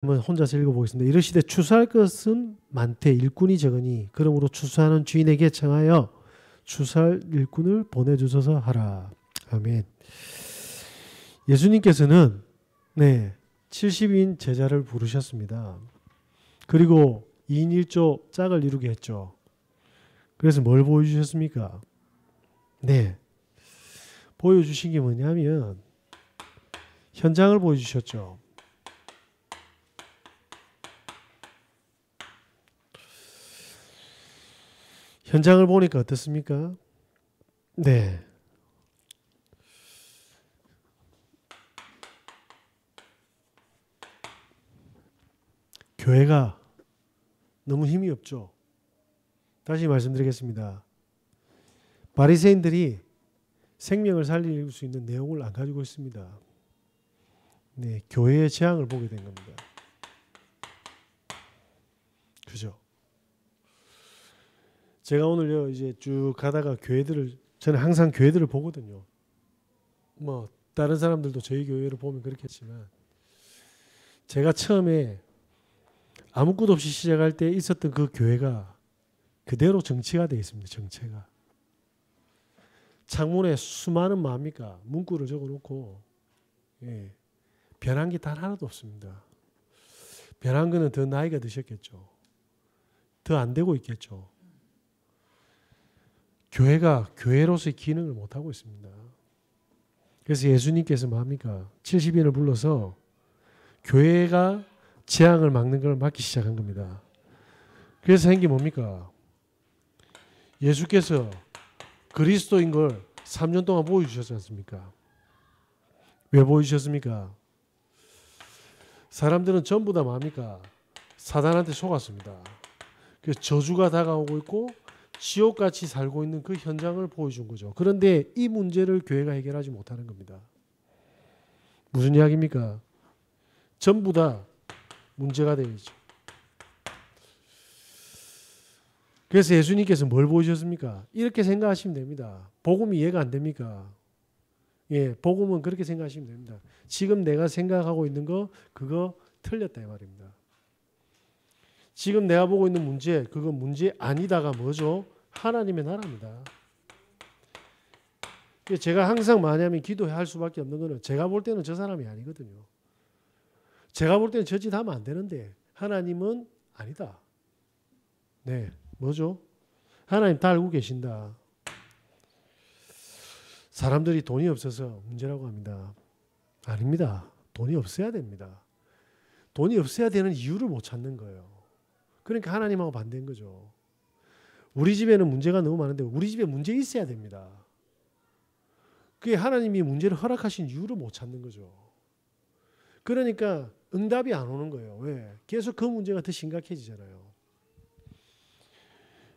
한번 혼자서 읽어보겠습니다. 이르시되 추수할 것은 많되 일꾼이 적으니 그러므로 추수하는 주인에게 청하여 추수할 일꾼을 보내주소서 하라. 아멘. 예수님께서는 70인 제자를 부르셨습니다. 그리고 2인 1조 짝을 이루게 했죠. 그래서 뭘 보여주셨습니까? 보여주신 게 뭐냐면 현장을 보여주셨죠. 현장을 보니까 어떻습니까? 교회가 너무 힘이 없죠. 다시 말씀드리겠습니다. 바리새인들이 생명을 살릴 수 있는 내용을 안 가지고 있습니다. 교회의 재앙을 보게 된 겁니다. 그죠? 제가 오늘요 이제 쭉 가다가 저는 항상 교회들을 보거든요. 뭐 다른 사람들도 저희 교회를 보면 그렇겠지만 제가 처음에 아무것도 없이 시작할 때 있었던 그 교회가 그대로 정치가 되어 있습니다. 정체가. 창문에 수많은 문구를 적어놓고 변한 게 단 하나도 없습니다. 변한 거는 더 나이가 드셨겠죠. 더 안 되고 있겠죠. 교회가 교회로서의 기능을 못하고 있습니다. 그래서 예수님께서 70인을 불러서 교회가 재앙을 막는 걸 막기 시작한 겁니다. 그래서 생긴 게 뭡니까? 예수께서 그리스도인 걸 3년 동안 보여주셨지 않습니까? 왜 보여주셨습니까? 사람들은 전부 다 사단한테 속았습니다. 그래서 저주가 다가오고 있고 지옥같이 살고 있는 그 현장을 보여준 거죠. 그런데 이 문제를 교회가 해결하지 못하는 겁니다. 무슨 이야기입니까? 전부 다 문제가 되어 있죠. 그래서 예수님께서 뭘 보여주셨습니까? 이렇게 생각하시면 됩니다. 복음이 이해가 안 됩니까? 복음은 그렇게 생각하시면 됩니다. 지금 내가 생각하고 있는 거 그거 틀렸다 이 말입니다. 지금 내가 보고 있는 문제 그거 문제 아니다가 뭐죠? 하나님의 나라입니다. 제가 항상 뭐냐면 기도할 수밖에 없는 거는 제가 볼 때는 저 사람이 아니거든요. 제가 볼 때는 저 짓 하면 안 되는데 하나님은 아니다. 뭐죠? 하나님 다 알고 계신다. 사람들이 돈이 없어서 문제라고 합니다. 아닙니다. 돈이 없어야 됩니다. 돈이 없어야 되는 이유를 못 찾는 거예요. 그러니까 하나님하고 반대인 거죠. 우리 집에는 문제가 너무 많은데 우리 집에 문제 있어야 됩니다. 그게 하나님이 문제를 허락하신 이유를 못 찾는 거죠. 그러니까 응답이 안 오는 거예요. 왜? 계속 그 문제가 더 심각해지잖아요.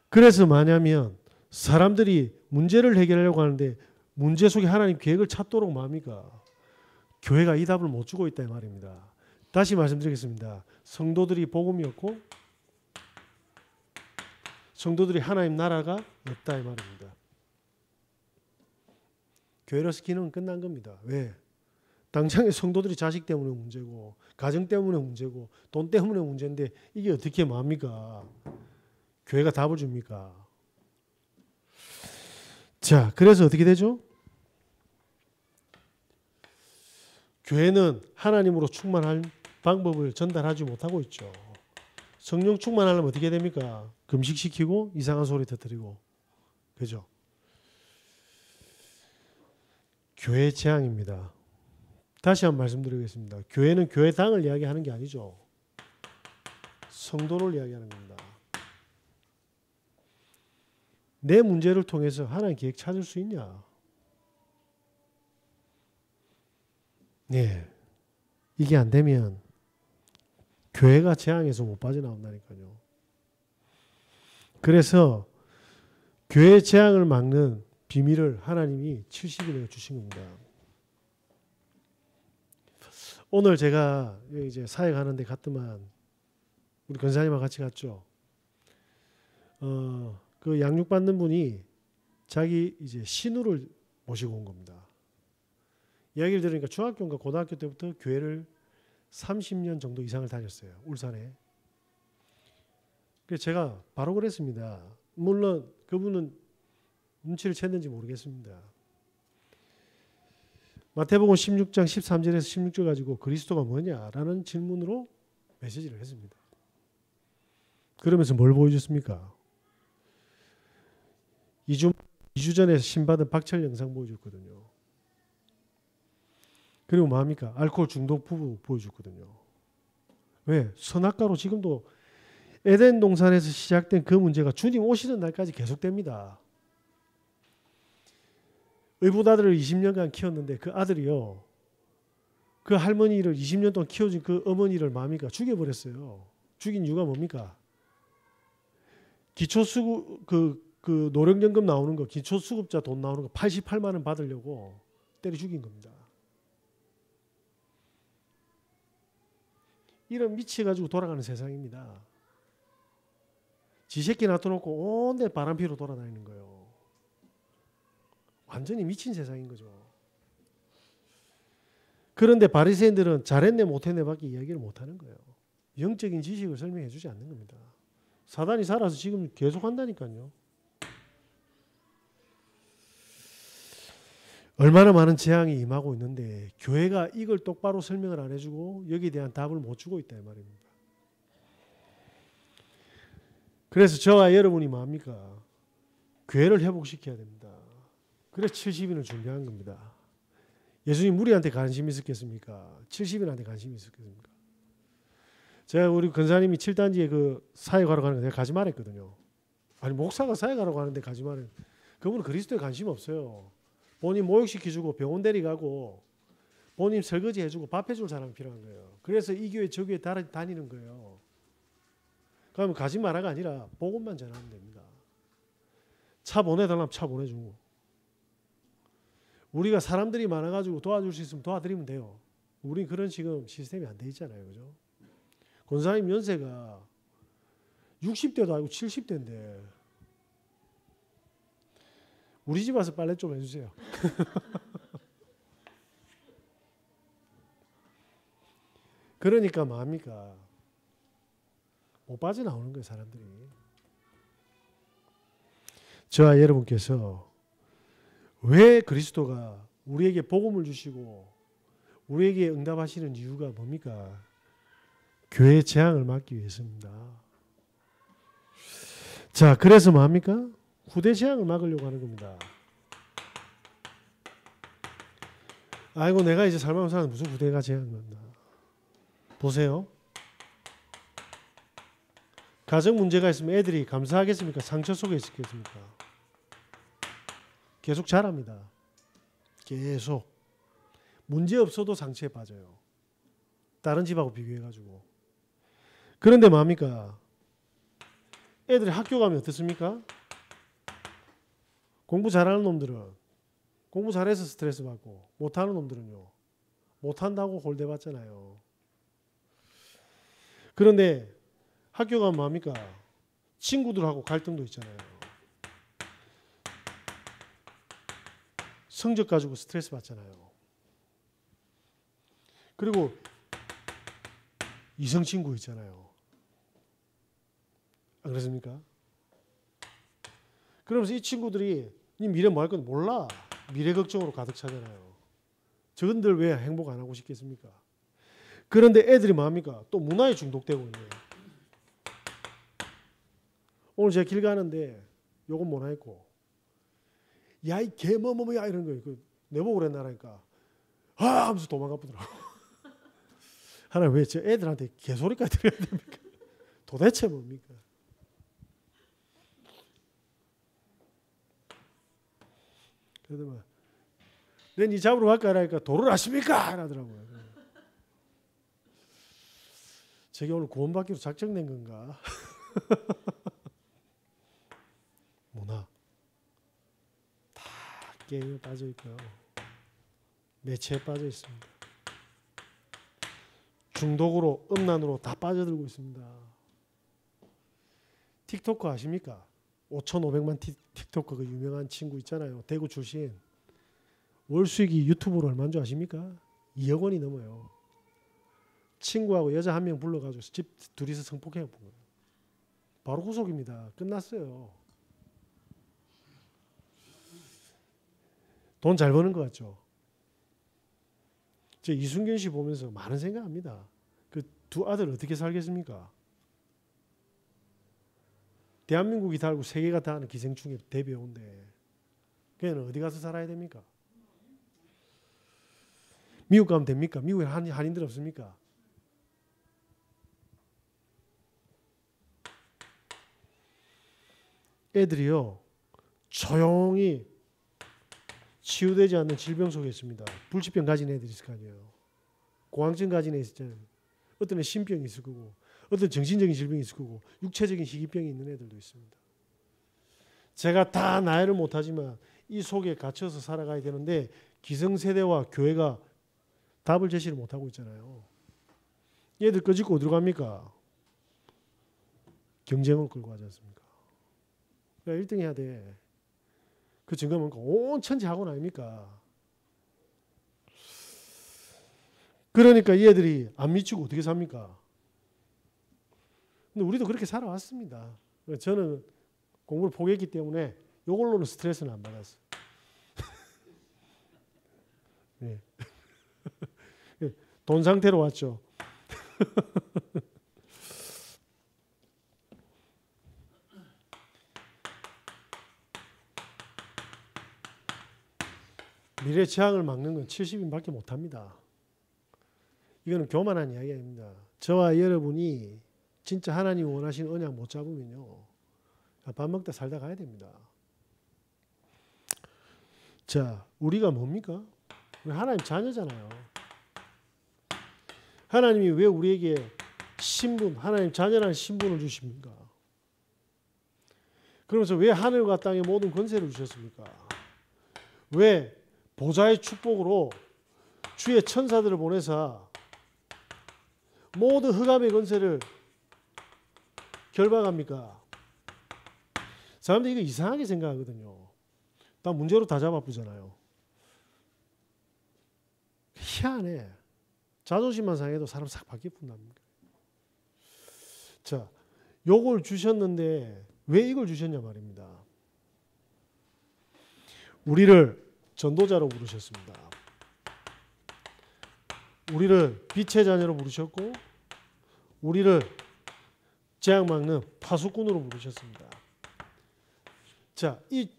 그래서 뭐냐면 사람들이 문제를 해결하려고 하는데 문제 속에 하나님 계획을 찾도록 교회가 이 답을 못 주고 있다 이 말입니다. 다시 말씀드리겠습니다. 성도들이 복음이 없고 성도들이 하나님 나라가 없다 이 말입니다. 교회로서 기능은 끝난 겁니다. 왜? 당장에 성도들이 자식 때문에 문제고 가정 때문에 문제고 돈 때문에 문제인데 이게 어떻게 교회가 답을 줍니까? 자, 그래서 어떻게 되죠? 교회는 하나님으로 충만할 방법을 전달하지 못하고 있죠. 성령 충만하려면 어떻게 됩니까? 금식시키고 이상한 소리 터뜨리고. 그죠? 교회의 재앙입니다. 다시 한번 말씀드리겠습니다. 교회는 교회당을 이야기하는 게 아니죠. 성도를 이야기하는 겁니다. 내 문제를 통해서 하나님 계획 찾을 수 있냐? 이게 안 되면 교회가 재앙에서 못 빠져나온다니까요. 그래서 교회의 재앙을 막는 비밀을 하나님이 70일에 주신 겁니다. 오늘 제가 이제 사회 가는 데 갔더만 우리 권사님하고 같이 갔죠. 그 양육받는 분이 자기 이제 신우를 모시고 온 겁니다. 이야기를 들으니까 중학교인가 고등학교 때부터 교회를 30년 정도 이상을 다녔어요. 울산에. 그래서 제가 바로 그랬습니다. 물론 그분은 눈치를 챘는지 모르겠습니다. 마태복음 16장 13절에서 16절 가지고 그리스도가 뭐냐라는 질문으로 메시지를 했습니다. 그러면서 뭘 보여줬습니까? 2주 전에 신받은 박철 영상 보여줬거든요. 그리고 뭐합니까? 알코올 중독 부부 보여줬거든요. 왜? 선악과로 지금도 에덴 동산에서 시작된 그 문제가 주님 오시는 날까지 계속됩니다. 의붓 아들을 20년간 키웠는데 그 아들이요. 그 할머니를 20년 동안 키워준 그 어머니를 뭡니까? 죽여버렸어요. 죽인 이유가 뭡니까? 기초수급 그 노령연금 나오는 거, 기초수급자 돈 나오는 거 88만 원 받으려고 때려 죽인 겁니다. 이런 미쳐가지고 돌아가는 세상입니다. 지 새끼 놔둬놓고 온데 바람피로 돌아다니는 거예요. 완전히 미친 세상인 거죠. 그런데 바리새인들은 잘했네 못했네 밖에 이야기를 못하는 거예요. 영적인 지식을 설명해 주지 않는 겁니다. 사단이 살아서 지금 계속 한다니까요. 얼마나 많은 재앙이 임하고 있는데 교회가 이걸 똑바로 설명을 안 해주고 여기에 대한 답을 못 주고 있다 이 말입니다. 그래서 저와 여러분이 뭐합니까? 교회를 회복시켜야 됩니다. 그래서 70인을 준비한 겁니다. 예수님 무리한테 관심이 있었겠습니까? 70인한테 관심이 있었겠습니까? 제가 우리 권사님이 7단지에 그 사역하러 가는 거 내가 가지 말했거든요. 아니 목사가 사역하러 가는데 가지 말은 그분은 그리스도에 관심 없어요. 본인 모욕시켜주고 병원 데리가고 본인 설거지 해주고 밥 해줄 사람이 필요한 거예요. 그래서 이 교회 저 교회 다니는 거예요. 그러면 가지 마라가 아니라 복음만 전하면 됩니다. 차 보내달라면 차 보내주고 우리가 사람들이 많아가지고 도와줄 수 있으면 도와드리면 돼요. 우린 그런 지금 시스템이 안 돼 있잖아요. 그죠? 권사님 연세가 60대도 아니고 70대인데 우리 집 와서 빨래 좀 해주세요. 그러니까 뭐합니까? 못 빠져나오는 거예요. 사람들이. 저와 여러분께서 왜 그리스도가 우리에게 복음을 주시고 우리에게 응답하시는 이유가 뭡니까? 교회의 재앙을 막기 위해서입니다. 자, 그래서 뭐합니까? 후대 재앙을 막으려고 하는 겁니다. 아이고 내가 이제 살만 사는 무슨 후대가 재앙을 막나. 보세요. 가정 문제가 있으면 애들이 감사하겠습니까? 상처 속에 있겠습니까? 계속 자랍니다. 계속. 문제 없어도 상처에 빠져요. 다른 집하고 비교해가지고. 그런데 뭡니까? 애들이 학교 가면 어떻습니까? 공부 잘하는 놈들은 공부 잘해서 스트레스 받고 못하는 놈들은요. 못한다고 홀대받잖아요. 그런데 학교 가면 뭡니까? 친구들하고 갈등도 있잖아요. 성적 가지고 스트레스 받잖아요. 그리고 이성 친구 있잖아요. 안 그렇습니까? 그러면서 이 친구들이 이 미래 뭐 할 건지 몰라. 미래 걱정으로 가득 차잖아요. 저건들 왜 행복 안 하고 싶겠습니까? 그런데 애들이 뭐합니까? 또 문화에 중독되고 있네요. 오늘 제가 길 가는데 요건 못 하겠고 야 이 개 뭐뭐야 이런 거 내보고 그랬나라니까 아 하면서 도망가보더라고. 하나님 왜 저 애들한테 개소리까지 들어야 됩니까? 도대체 뭡니까? 그러더만 넌 이 잡으러 갈까 하니까 도를 아십니까? 하더라고요. 저게 오늘 구원받기로 작정된 건가? 문화 다 게임에 빠져 있고요. 매체에 빠져 있습니다. 중독으로 음란으로 다 빠져들고 있습니다. 틱토커 아십니까? 5,500만 틱토커 그 유명한 친구 있잖아요. 대구 출신. 월 수익이 유튜브로 얼마인 줄 아십니까? 2억 원이 넘어요. 친구하고 여자 한 명 불러가지고 집 둘이서 성폭행 본 거예요. 바로 구속입니다. 끝났어요. 돈 잘 버는 것 같죠? 저 이순경 씨 보면서 많은 생각합니다. 그 두 아들 어떻게 살겠습니까? 대한민국이 다 알고 세계가 다 아는 기생충의 대배우인데 걔는 어디 가서 살아야 됩니까? 미국 가면 됩니까? 미국에 한인들 없습니까? 애들이요 조용히 치유되지 않는 질병 속에 있습니다. 불치병 가진 애들이 있을 거 아니에요. 고황증 가진 애 있잖아요. 어떤 애 심병이 있을 거고 어떤 정신적인 질병이 있을 거고 육체적인 희귀병이 있는 애들도 있습니다. 제가 다 나이를 못하지만 이 속에 갇혀서 살아가야 되는데 기성세대와 교회가 답을 제시를 못하고 있잖아요. 얘들 꺼지고 어디로 갑니까? 경쟁을 끌고 가지 않습니까? 그러니까 1등 해야 돼. 그 증거는 온 천지 학원 아닙니까? 그러니까 얘들이 안 미치고 어떻게 삽니까? 근데 우리도 그렇게 살아왔습니다. 저는 공부를 포기했기 때문에 이걸로는 스트레스는 안 받았어요. 네. 돈 상태로 왔죠. 미래 재앙을 막는 건 70인밖에 못합니다. 이거는 교만한 이야기 아닙니다. 저와 여러분이 진짜 하나님 원하시는 언약 못 잡으면요. 밥 먹다 살다 가야 됩니다. 자, 우리가 뭡니까? 우리 하나님 자녀잖아요. 하나님이 왜 우리에게 신분, 하나님 자녀라는 신분을 주십니까? 그러면서 왜 하늘과 땅의 모든 권세를 주셨습니까? 왜 보좌의 축복으로 주의 천사들을 보내사 모든 흑암의 권세를 결박합니까? 사람들이 이거 이상하게 생각하거든요. 다 문제로 다 잡아보잖아요. 희한해. 자존심만 상해도 사람 싹 바뀌어 본답니다. 자, 요걸 주셨는데 왜 이걸 주셨냐 말입니다. 우리를 전도자로 부르셨습니다. 우리를 빛의 자녀로 부르셨고 우리를 재앙 막는 파수꾼으로 부르셨습니다. 자, 이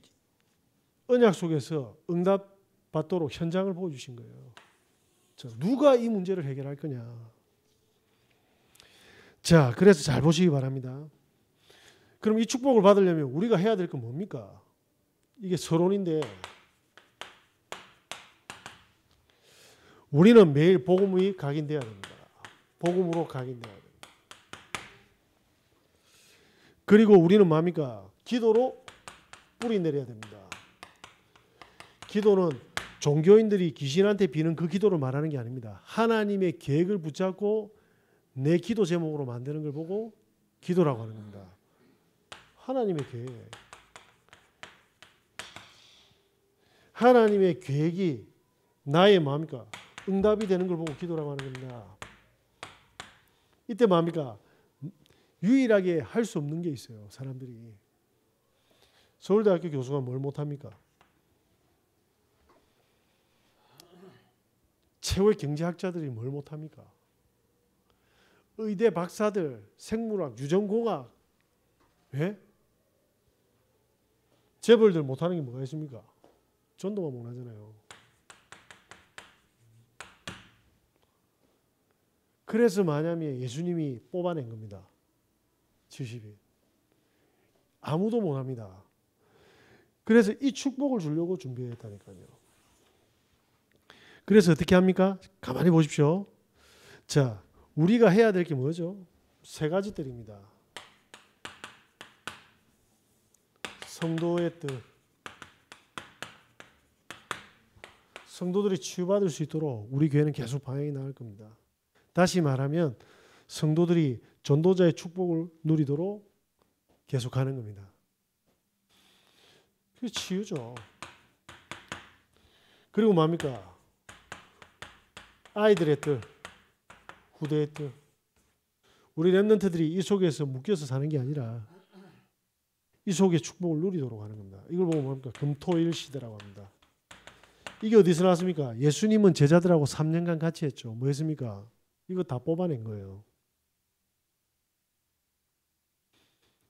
언약 속에서 응답 받도록 현장을 보여주신 거예요. 자, 누가 이 문제를 해결할 거냐. 자, 그래서 잘 보시기 바랍니다. 그럼 이 축복을 받으려면 우리가 해야 될 건 뭡니까? 이게 서론인데 우리는 매일 복음이 각인되어야 됩니다. 복음으로 각인되어야 됩니다. 그리고 우리는 뭡니까? 기도로 뿌리 내려야 됩니다. 기도는 종교인들이 귀신한테 비는 그 기도를 말하는 게 아닙니다. 하나님의 계획을 붙잡고 내 기도 제목으로 만드는 걸 보고 기도라고 하는 겁니다. 하나님의 계획. 하나님의 계획이 나의 뭡니까? 응답이 되는 걸 보고 기도라고 하는 겁니다. 이때 뭡니까? 유일하게 할 수 없는 게 있어요. 사람들이. 서울대학교 교수가 뭘 못합니까? 최고의 경제학자들이 뭘 못합니까? 의대 박사들, 생물학, 유전공학, 왜? 재벌들 못하는 게 뭐가 있습니까? 전도만 못하잖아요. 그래서 마냐미에 예수님이 뽑아낸 겁니다. 70일. 아무도 못합니다. 그래서 이 축복을 주려고 준비했다니까요. 그래서 어떻게 합니까? 가만히 보십시오. 자, 우리가 해야 될 게 뭐죠? 세 가지들입니다. 성도의 뜻. 성도들이 치유받을 수 있도록 우리 교회는 계속 방향이 나갈 겁니다. 다시 말하면 성도들이 전도자의 축복을 누리도록 계속하는 겁니다. 그게 치유죠. 그리고 뭡니까? 아이들의 뜻, 후대했던 우리 렘넌트들이 이 속에서 묶여서 사는 게 아니라 이 속에 축복을 누리도록 하는 겁니다. 이걸 보고 뭡니까? 금토일 시대라고 합니다. 이게 어디서 나왔습니까? 예수님은 제자들하고 3년간 같이 했죠. 뭐 했습니까? 이거 다 뽑아낸 거예요.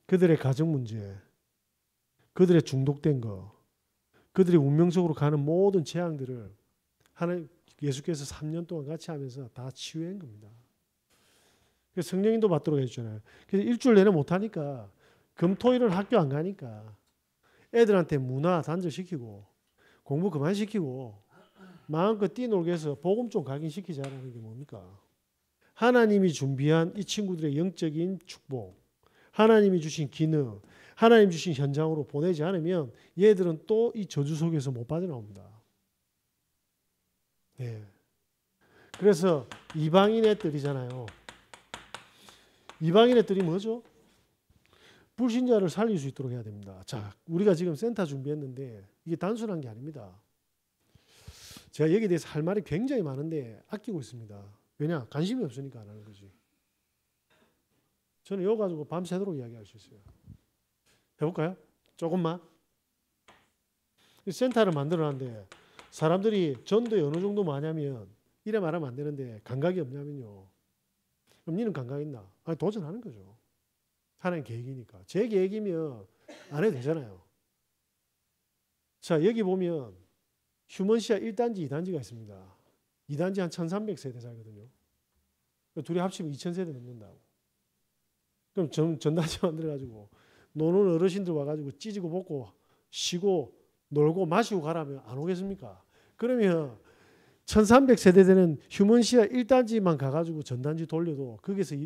그들의 가정 문제, 그들의 중독된 거, 그들이 운명적으로 가는 모든 재앙들을 예수께서 3년 동안 같이 하면서 다 치유한 겁니다. 그래서 성령님도 받도록 해주잖아요. 그래서 일주일 내내 못하니까 금토일은 학교 안 가니까 애들한테 문화 단절시키고 공부 그만 시키고 마음껏 뛰놀게 해서 복음 좀 각인시키자라는 게 뭡니까? 하나님이 준비한 이 친구들의 영적인 축복, 하나님이 주신 기능, 하나님 주신 현장으로 보내지 않으면 얘들은 또 이 저주 속에서 못 빠져나옵니다. 네. 그래서 이방인의 뜰이잖아요. 이방인의 뜰이 뭐죠? 불신자를 살릴 수 있도록 해야 됩니다. 자, 우리가 지금 센터 준비했는데 이게 단순한 게 아닙니다. 제가 여기에 대해서 할 말이 굉장히 많은데 아끼고 있습니다. 왜냐? 관심이 없으니까 안 하는 거지. 저는 이거 가지고 밤새도록 이야기할 수 있어요. 해볼까요? 조금만. 센터를 만들어놨는데 사람들이 전도에 어느 정도 많냐면 이래 말하면 안 되는데 감각이 없냐면요. 그럼 니는 감각 있나? 아니, 도전하는 거죠. 하나님 계획이니까. 제 계획이면 안 해도 되잖아요. 자, 여기 보면 휴먼시아 1단지, 2단지가 있습니다. 2단지 한 1300세대 살거든요. 둘이 합치면 2000세대 넘는다고. 그럼 전단지 만들어가지고 노는 어르신들 와가지고 찢고 볶고 쉬고 놀고 마시고 가라면 안 오겠습니까? 그러면 1300세대 되는 휴먼시아 1단지만 가가지고 전단지 돌려도 거기서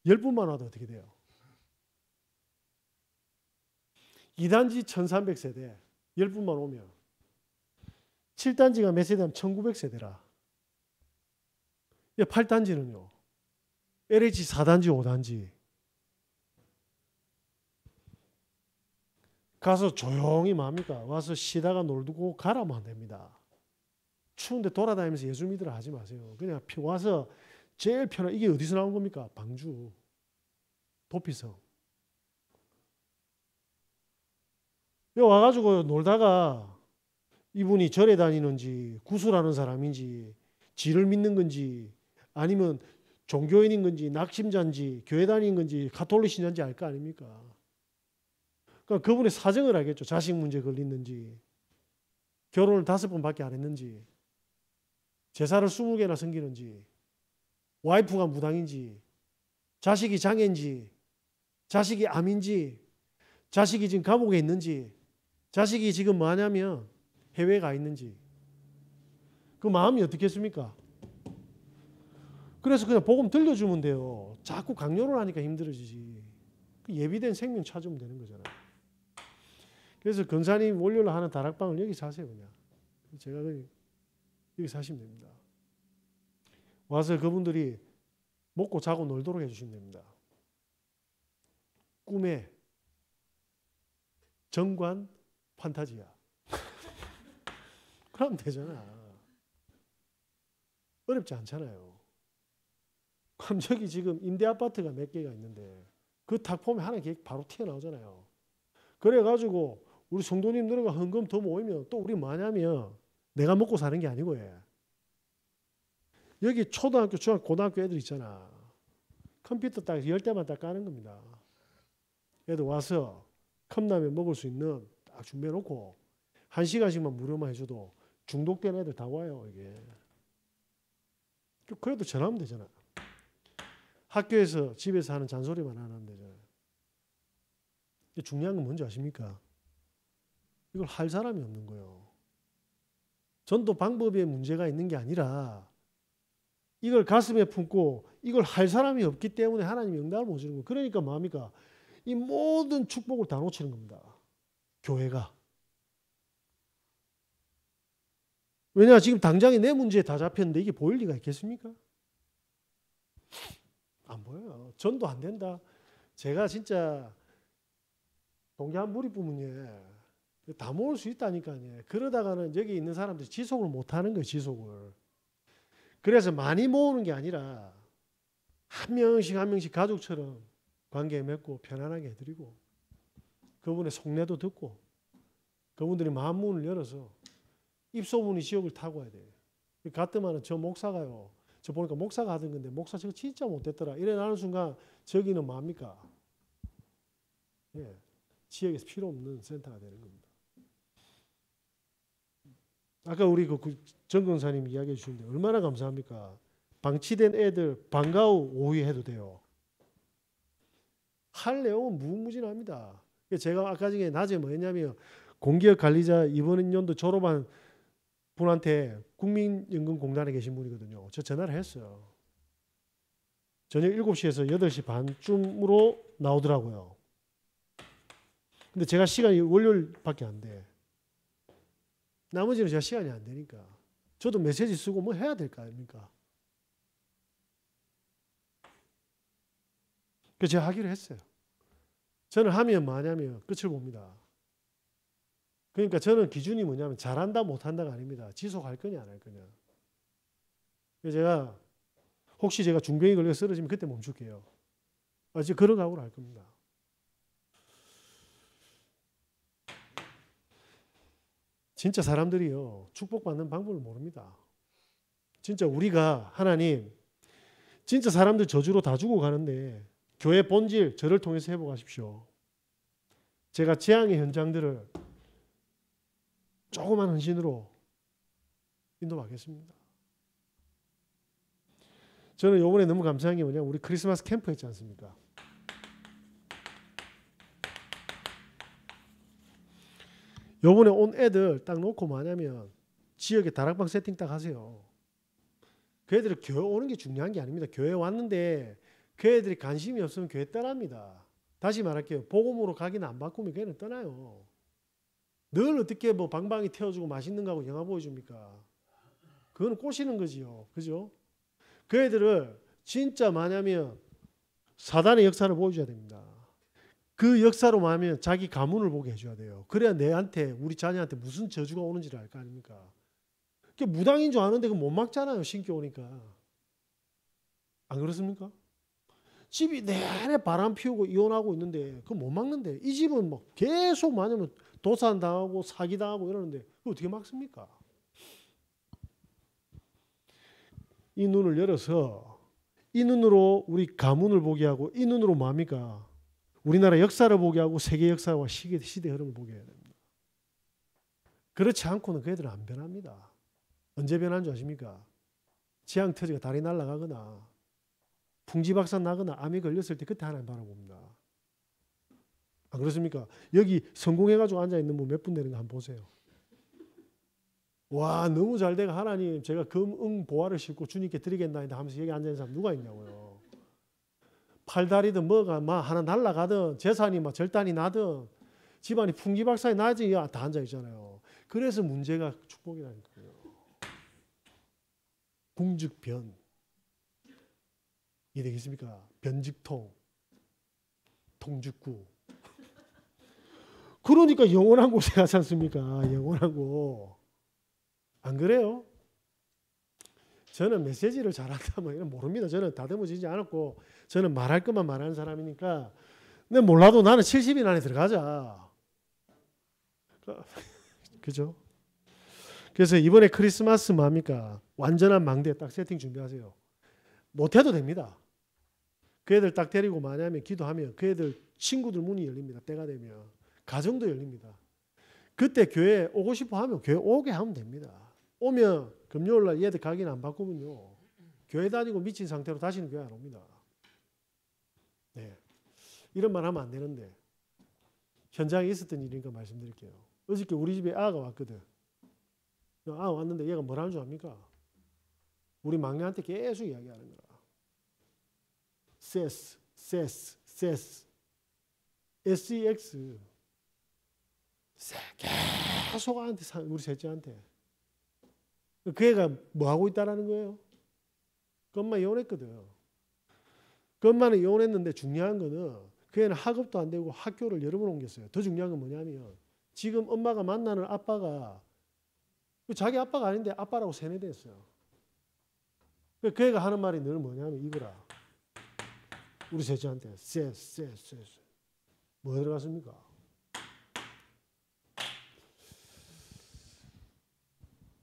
10분만 와도 어떻게 돼요? 2단지 1300세대 10분만 오면 7단지가 몇 세대면 1900세대라. 8단지는요. LH 4단지 5단지 가서 조용히 뭡니까? 와서 쉬다가 놀고 가라면 안 됩니다. 추운데 돌아다니면서 예수 믿으라 하지 마세요. 그냥 와서 제일 편한 이게 어디서 나온 겁니까? 방주, 도피성. 여기 와가지고 놀다가 이분이 절에 다니는지 구술하는 사람인지 지를 믿는 건지 아니면 종교인인 건지 낙심자인지 교회 다니는 건지 가톨릭 신자인지 알 거 아닙니까? 그러니까 그분의 사정을 알겠죠. 자식 문제 걸리는지 결혼을 5번밖에 안 했는지 제사를 20개나 섬기는지 와이프가 무당인지 자식이 장애인지 자식이 암인지 자식이 지금 감옥에 있는지 자식이 지금 뭐하냐면 해외에 가 있는지 그 마음이 어떻겠습니까? 그래서 그냥 복음 들려주면 돼요. 자꾸 강요를 하니까 힘들어지지. 예비된 생명 찾으면 되는 거잖아요. 그래서 근사님 월요일 하는 다락방을 여기 사세요. 그냥 제가 여기 사시면 됩니다. 와서 그분들이 먹고 자고 놀도록 해주시면 됩니다. 꿈에 정관 판타지야. 그러면 되잖아. 어렵지 않잖아요. 그럼 저기 지금 임대 아파트가 몇 개가 있는데 그 탁 보면 하나 바로 튀어나오잖아요. 그래가지고 우리 성도님들과 헌금 더 모이면 또 우리 뭐냐면 내가 먹고 사는 게 아니고 여기 초등학교, 중학교, 고등학교 애들 있잖아. 컴퓨터 딱 10대만 딱 까는 겁니다. 애들 와서 컵라면 먹을 수 있는 딱 준비해놓고 1시간씩만 무료만 해줘도 중독된 애들 다 와요. 이게. 그래도 전화하면 되잖아. 학교에서 집에서 하는 잔소리만 안 하면 되잖아요. 중요한 건 뭔지 아십니까? 이걸 할 사람이 없는 거예요. 전도 방법에 문제가 있는 게 아니라 이걸 가슴에 품고 이걸 할 사람이 없기 때문에 하나님이 응답을 못 주는 거예요. 그러니까 뭡니까? 이 모든 축복을 다 놓치는 겁니다. 교회가. 왜냐 지금 당장에 내 문제에 다 잡혔는데 이게 보일 리가 있겠습니까? 안 보여요. 전도 안 된다. 제가 진짜 동계한 무리 부문에 다 모을 수 있다니까요. 그러다가는 여기 있는 사람들이 지속을 못하는 거예요. 지속을. 그래서 많이 모으는 게 아니라 한 명씩 한 명씩 가족처럼 관계 맺고 편안하게 해드리고 그분의 속내도 듣고 그분들이 마음 문을 열어서 입소문이 지옥을 타고 와야 돼요. 가뜩만은 저 목사가요. 저 보니까 목사가 하던 건데 목사 저거 진짜 못됐더라. 이래 나는 순간 저기는 뭡니까? 예, 지역에서 필요 없는 센터가 되는 겁니다. 아까 우리 정 권사님 이야기해 주셨는데 얼마나 감사합니까? 방치된 애들 방과 후 오후에 해도 돼요. 할 내용은 무궁무진합니다. 제가 아까 전에 낮에 뭐였냐면 공기업 관리자 이번 연도 졸업한 분한테 국민연금공단에 계신 분이거든요. 저 전화를 했어요. 저녁 7시에서 8시 반쯤으로 나오더라고요. 근데 제가 시간이 월요일밖에 안 돼. 나머지는 제가 시간이 안 되니까 저도 메시지 쓰고 뭐 해야 될 거 아닙니까? 그래서 제가 하기로 했어요. 저는 하면 뭐냐면 끝을 봅니다. 그러니까 저는 기준이 뭐냐면 잘한다 못한다가 아닙니다. 지속할 거냐 안 할 거냐. 그래서 제가 혹시 제가 중병이 걸려 쓰러지면 그때 멈출게요. 지금 그런 각오로 할 겁니다. 진짜 사람들이요 축복받는 방법을 모릅니다. 진짜 우리가 하나님 진짜 사람들 저주로 다 죽어가는데 교회 본질 저를 통해서 회복하십시오. 제가 재앙의 현장들을 조그만 헌신으로 인도하겠습니다. 저는 이번에 너무 감사한 게 뭐냐면 우리 크리스마스 캠프 했지 않습니까? 요번에 온 애들 딱 놓고 뭐냐면 지역에 다락방 세팅 딱 하세요. 그 애들이 교회 오는 게 중요한 게 아닙니다. 교회 왔는데 그 애들이 관심이 없으면 교회 떠납니다. 다시 말할게요. 복음으로 가기는 안 바꾸면 걔는 떠나요. 늘 어떻게 뭐 방방이 태워주고 맛있는 거 하고 영화 보여줍니까? 그건 꼬시는 거지요. 그죠? 그 애들을 진짜 뭐냐면 사단의 역사를 보여줘야 됩니다. 그 역사로 말하면 자기 가문을 보게 해줘야 돼요. 그래야 내한테 우리 자녀한테 무슨 저주가 오는지를 알 거 아닙니까? 그게 무당인 줄 아는데 그 못 막잖아요. 신교 오니까. 안 그렇습니까? 집이 내내 바람 피우고 이혼하고 있는데 그거 못 막는데 이 집은 뭐 계속 만약에 도산당하고 사기당하고 이러는데 그거 어떻게 막습니까? 이 눈을 열어서 이 눈으로 우리 가문을 보게 하고 이 눈으로 뭡니까? 우리나라 역사를 보게 하고 세계 역사와 시대 흐름을 보게 해야 됩니다. 그렇지 않고는 그 애들은 안 변합니다. 언제 변하는 줄 아십니까? 재앙 터지가 다리 날아가거나 풍지박산 나거나 암이 걸렸을 때 그때 하나님 바라봅니다. 안 그렇습니까? 여기 성공해가지고 앉아있는 분 몇 분 되는 거 한번 보세요. 와 너무 잘 돼가 하나님 제가 금응 보화를 싣고 주님께 드리겠나이다 하면서 여기 앉아있는 사람 누가 있냐고요. 팔다리든 뭐가 막 하나 날아가든 재산이 막 절단이 나든 집안이 풍지박산이 나지 다 앉아있잖아요. 그래서 문제가 축복이라는 거예요. 궁즉변 이 되겠습니까? 변직통 통즉구 그러니까 영원한 곳에 가지 않습니까? 영원한 곳. 안 그래요? 저는 메시지를 잘한다 뭐 이런 모릅니다. 저는 다듬어지지 않았고 저는 말할 것만 말하는 사람이니까 근데 몰라도 나는 70인 안에 들어가자. 그죠? 그래서 이번에 크리스마스 뭡니까? 완전한 망대 딱 세팅 준비하세요. 못해도 됩니다. 그 애들 딱 데리고 만약에 기도하면 그 애들 친구들 문이 열립니다. 때가 되면. 가정도 열립니다. 그때 교회 오고 싶어 하면 교회 오게 하면 됩니다. 오면 금요일날 얘들 가기는 안 바꾸면요. 교회 다니고 미친 상태로 다시는 교회 안 옵니다. 네. 이런 말 하면 안 되는데 현장에 있었던 일이니까 말씀드릴게요. 어저께 우리 집에 아가 왔거든. 아 왔는데 얘가 뭐라는 줄 압니까? 우리 막내한테 계속 이야기하는 거라. 세스, SEX. 계속 한테 우리 셋째한테. 그 애가 뭐 하고 있다라는 거예요? 그 엄마 이혼했거든. 그 엄마는 이혼했는데 중요한 거는 그 애는 학업도 안 되고 학교를 여러 번 옮겼어요. 더 중요한 건 뭐냐면 지금 엄마가 만나는 아빠가 자기 아빠가 아닌데 아빠라고 세뇌됐어요. 그 애가 하는 말이 늘 뭐냐면 이거라. 우리 셋째한테 뭐 들어갔습니까?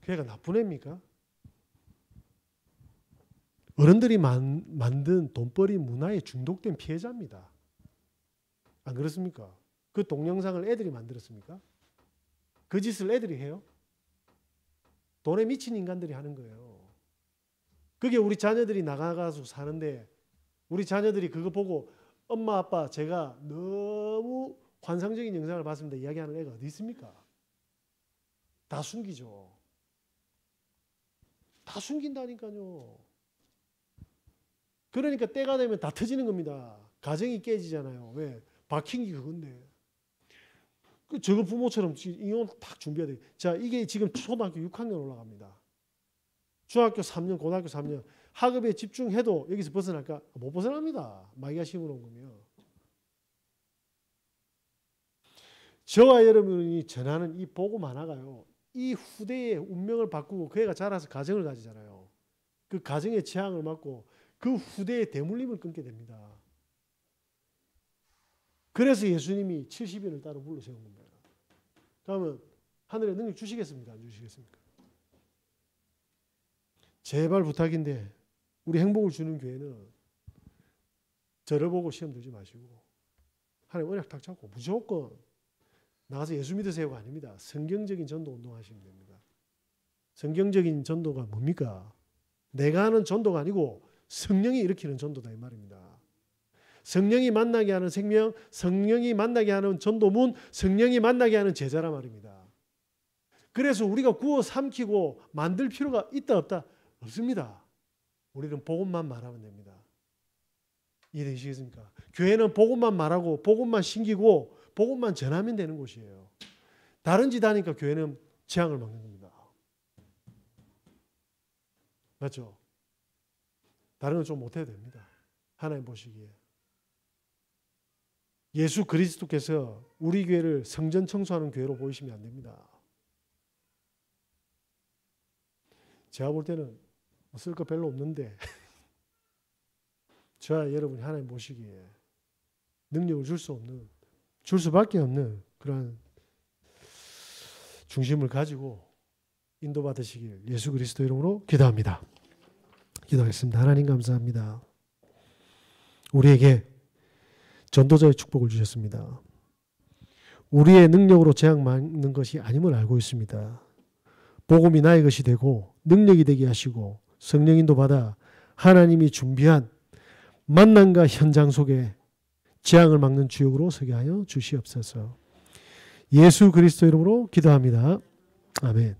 그 애가 나쁜 애입니까? 어른들이 만든 돈벌이 문화에 중독된 피해자입니다. 안 그렇습니까? 그 동영상을 애들이 만들었습니까? 그 짓을 애들이 해요? 돈에 미친 인간들이 하는 거예요. 그게 우리 자녀들이 나가서 사는데 우리 자녀들이 그거 보고 엄마 아빠 제가 너무 환상적인 영상을 봤습니다 이야기하는 애가 어디 있습니까? 다 숨기죠. 다 숨긴다니까요. 그러니까 때가 되면 다 터지는 겁니다. 가정이 깨지잖아요. 왜? 박힌 게 그건데. 저거 부모처럼 이혼 딱 준비해야 돼. 자, 이게 지금 초등학교 6학년 올라갑니다. 중학교 3년, 고등학교 3년. 학업에 집중해도 여기서 벗어날까? 못 벗어납니다. 마귀가 심어놓은 거면. 저와 여러분이 전하는 이 복음 하나가요. 이 후대의 운명을 바꾸고 그 애가 자라서 가정을 가지잖아요. 그 가정의 재앙을 맞고 그 후대의 대물림을 끊게 됩니다. 그래서 예수님이 70인을 따로 불러 세운 겁니다. 그러면 하늘의 능력 주시겠습니까? 안 주시겠습니까? 제발 부탁인데 우리 행복을 주는 교회는 저를 보고 시험 들지 마시고 하나님 언약 탁 잡고 무조건 나가서 예수 믿으세요가 아닙니다. 성경적인 전도 운동하시면 됩니다. 성경적인 전도가 뭡니까? 내가 하는 전도가 아니고 성령이 일으키는 전도다 이 말입니다. 성령이 만나게 하는 생명, 성령이 만나게 하는 전도문, 성령이 만나게 하는 제자라 말입니다. 그래서 우리가 구워 삼키고 만들 필요가 있다 없다? 없습니다. 우리는 복음만 말하면 됩니다. 이해되시겠습니까? 교회는 복음만 말하고 복음만 신기고 복음만 전하면 되는 곳이에요. 다른 짓 하니까 교회는 재앙을 막는 겁니다. 맞죠? 다른 건 좀 못해도 됩니다. 하나님 보시기에. 예수 그리스도께서 우리 교회를 성전 청소하는 교회로 보이시면 안 됩니다. 제가 볼 때는 쓸 거 별로 없는데 저와 여러분이 하나님 보시기에 능력을 줄 수밖에 없는 그런 중심을 가지고 인도받으시길 예수 그리스도 이름으로 기도합니다. 기도하겠습니다. 하나님 감사합니다. 우리에게 전도자의 축복을 주셨습니다. 우리의 능력으로 재앙 막는 것이 아님을 알고 있습니다. 복음이 나의 것이 되고 능력이 되게 하시고 성령 인도 받아 하나님이 준비한 만남과 현장 속에 재앙을 막는 주역으로 서게 하여 주시옵소서. 예수 그리스도 이름으로 기도합니다. 아멘.